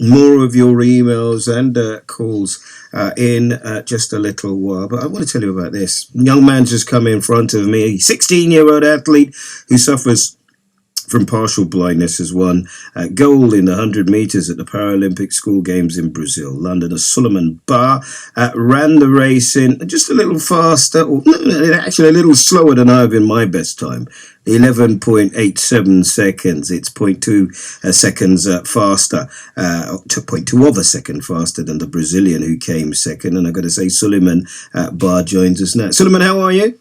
more of your emails and calls in just a little while. But I want to tell you about this. Young man just come in front of me, 16-year-old athlete who suffers from partial blindness, has won gold in the 100 metres at the Paralympic School Games in Brazil. Londoner Suleiman Ba ran the race in just a little faster, or actually a little slower than I've in my best time. 11.87 seconds. It's 0.2 seconds faster, 0.2 of a second faster than the Brazilian who came second. And I've got to say, Suleiman Ba joins us now. Suleiman, how are you?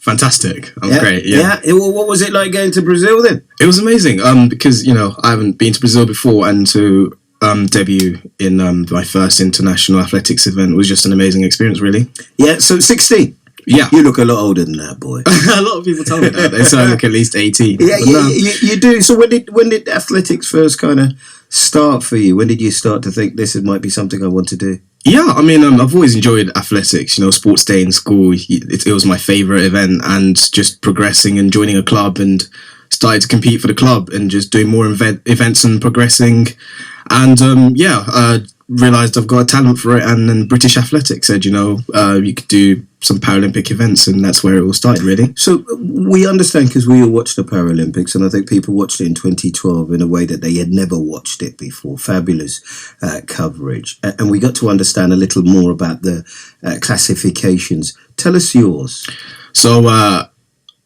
Fantastic. I'm great. Yeah. What was it like going to Brazil then? It was amazing. Because I haven't been to Brazil before, and to debut in my first international athletics event was just an amazing experience, really. Yeah. So 16. Yeah. You look a lot older than that, boy. A lot of people tell me that. They say I look at least 18. Yeah, you do. So when did athletics first kind of start for you? When did you start to think this might be something I want to do? Yeah, I mean, I've always enjoyed athletics. Sports day in school, it was my favourite event, and just progressing and joining a club and started to compete for the club and just doing more events and progressing. And realised I've got a talent for it, and then British Athletics said, you could do some Paralympic events, and that's where it all started, really. So we understand, because we all watched the Paralympics, and I think people watched it in 2012 in a way that they had never watched it before. Fabulous coverage. And we got to understand a little more about the classifications. Tell us yours. So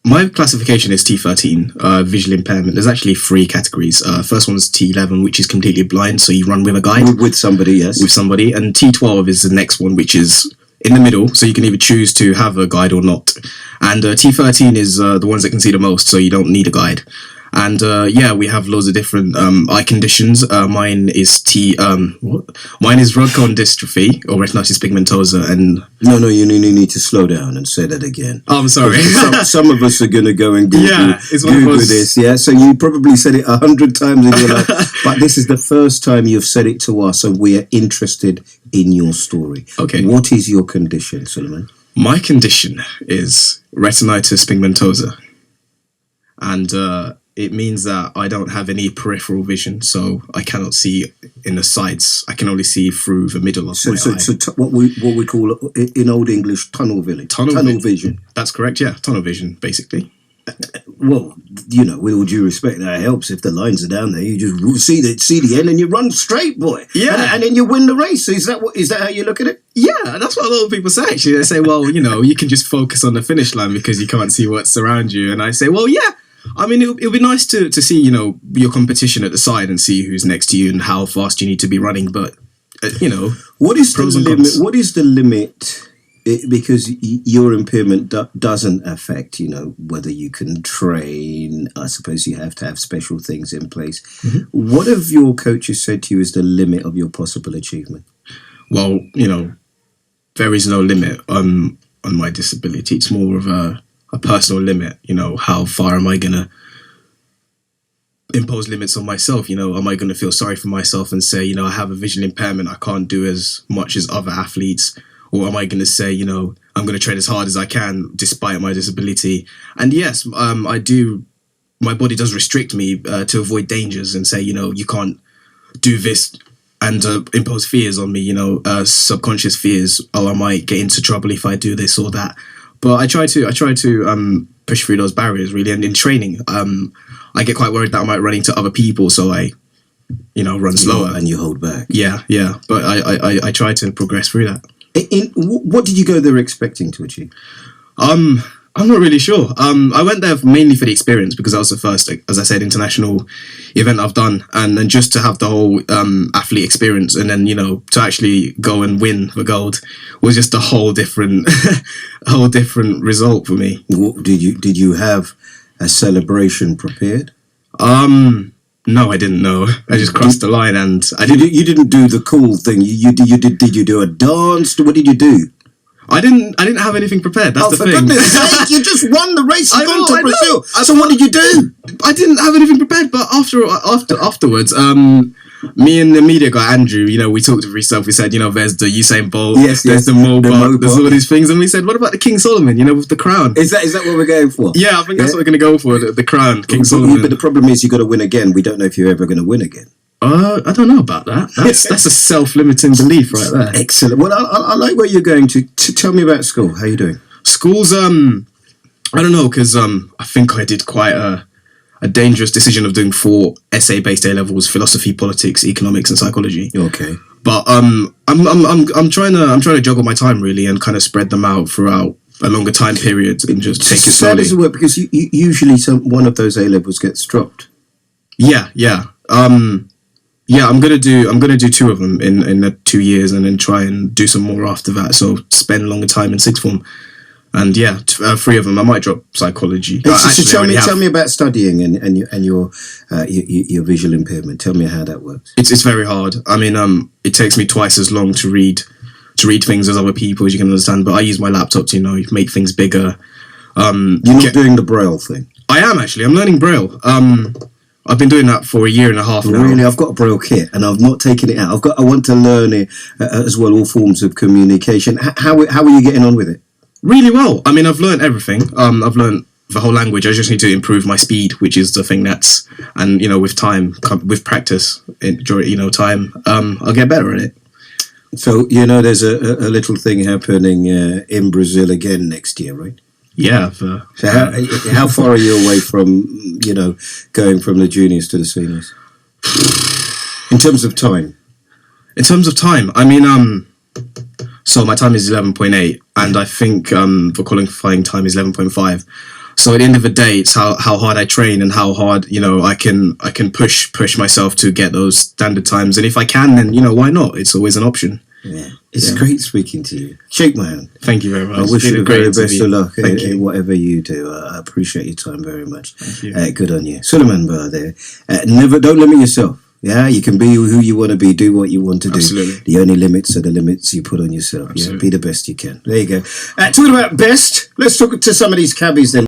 my classification is T13, visual impairment. There's actually 3 categories. First one's T11, which is completely blind, so you run with a guide. With somebody, yes. With somebody. And T12 is the next one, which is in the middle, so you can either choose to have a guide or not. And T13 is the ones that can see the most, so you don't need a guide. And we have loads of different eye conditions. Mine is Mine is Rod-Cone dystrophy, or retinitis pigmentosa. And no, you need to slow down and say that again. Oh, I'm sorry. some of us are going to go and Google this. Yeah, so you probably said it 100 times in your life, but this is the first time you've said it to us, and we are interested in your story. Okay. What is your condition, Suleiman? My condition is retinitis pigmentosa, and it means that I don't have any peripheral vision, so I cannot see in the sides. I can only see through the middle of my eye. So what we call in Old English tunnel vision. Tunnel vision. That's correct. Yeah, tunnel vision, basically. Well, with all due respect, that helps if the lines are down there. You just see the end and you run straight, boy. Yeah, and then you win the race. Is that how you look at it? Yeah, that's what a lot of people say. Actually, they say, well, you can just focus on the finish line because you can't see what's around you. And I say, well, yeah. I mean, it'll be nice to see, your competition at the side and see who's next to you and how fast you need to be running. But, what is the limit? What is the limit? Because your impairment doesn't affect, whether you can train. I suppose you have to have special things in place. Mm-hmm. What have your coaches said to you is the limit of your possible achievement? Well, there is no limit on my disability. It's more of a personal limit. How far am I going to impose limits on myself? Am I going to feel sorry for myself and say, I have a visual impairment, I can't do as much as other athletes? Or am I going to say, I'm going to train as hard as I can despite my disability? And yes, I do. My body does restrict me to avoid dangers and say, you can't do this, and impose fears on me, subconscious fears. Oh, I might get into trouble if I do this or that. But I try to push through those barriers, really. And in training, I get quite worried that I might run into other people, so I, run slower. And you hold back. Yeah. But I try to progress through that. What did you go there expecting to achieve? I'm not really sure. I went there mainly for the experience because that was the first, as I said, international event I've done, and then just to have the whole athlete experience, and then to actually go and win the gold was just a whole different result for me. Did you have a celebration prepared? No, I didn't know. I just crossed the line, and I didn't. You didn't do the cool thing. Did you do a dance? What did you do? I didn't have anything prepared. That's the thing. For goodness sake, you just won the race. You've gone to Brazil. So what did you do? I didn't have anything prepared, but afterwards, me and the media guy Andrew, we talked to ourselves. We said, there's the Usain Bolt, there's the Mo, there's all these things, and we said, what about the King Solomon? With the crown. Is that what we're going for? Yeah, I think that's what we're going to go for. The crown, King Solomon. But the problem is, you got to win again. We don't know if you're ever going to win again. I don't know about that. That's a self-limiting belief right there. Excellent. Well, I like where you're going to. Tell me about school. How you doing? School's I don't know, because I think I did quite a dangerous decision of doing 4 essay-based A-levels: philosophy, politics, economics, and psychology. Okay. But I'm trying to juggle my time really and kind of spread them out throughout a longer time period and just take it So how slowly. does it work? Because usually one of those A-levels gets dropped. Yeah. I'm gonna do 2 of them in the 2 years, and then try and do some more after that. So spend longer time in sixth form, and 3 of them. I might drop psychology. So tell me about studying and your visual impairment. Tell me how that works. It's very hard. I mean, it takes me twice as long to read things as other people, as you can understand. But I use my laptop to make things bigger. You're not doing the Braille thing. I am actually. I'm learning Braille. I've been doing that for a year and a half now. Really, I've got a Braille kit and I've not taken it out. I want to learn it as well, all forms of communication. How are you getting on with it? Really well. I mean, I've learned everything. I've learned the whole language. I just need to improve my speed, which is the thing with time, with practice, during time, I'll get better at it. So, there's a little thing happening in Brazil again next year, right? Yeah. So how far are you away from, going from the juniors to the seniors? In terms of time? In terms of time, I mean, so my time is 11.8, and I think the qualifying time is 11.5. So at the end of the day, it's how hard I train and how hard, I can push myself to get those standard times. And if I can, then, why not? It's always an option. Yeah. It's great speaking to you. Shake my hand. Thank you very much. I wish you the very best of luck Thank you. in whatever you do. I appreciate your time very much. Thank you. Good on you. Suleiman Bar there. Don't limit yourself. Yeah, you can be who you want to be, do what you want to do. Absolutely. The only limits are the limits you put on yourself. Absolutely. Yeah, be the best you can. There you go. Talking about best, let's talk to some of these cabbies then.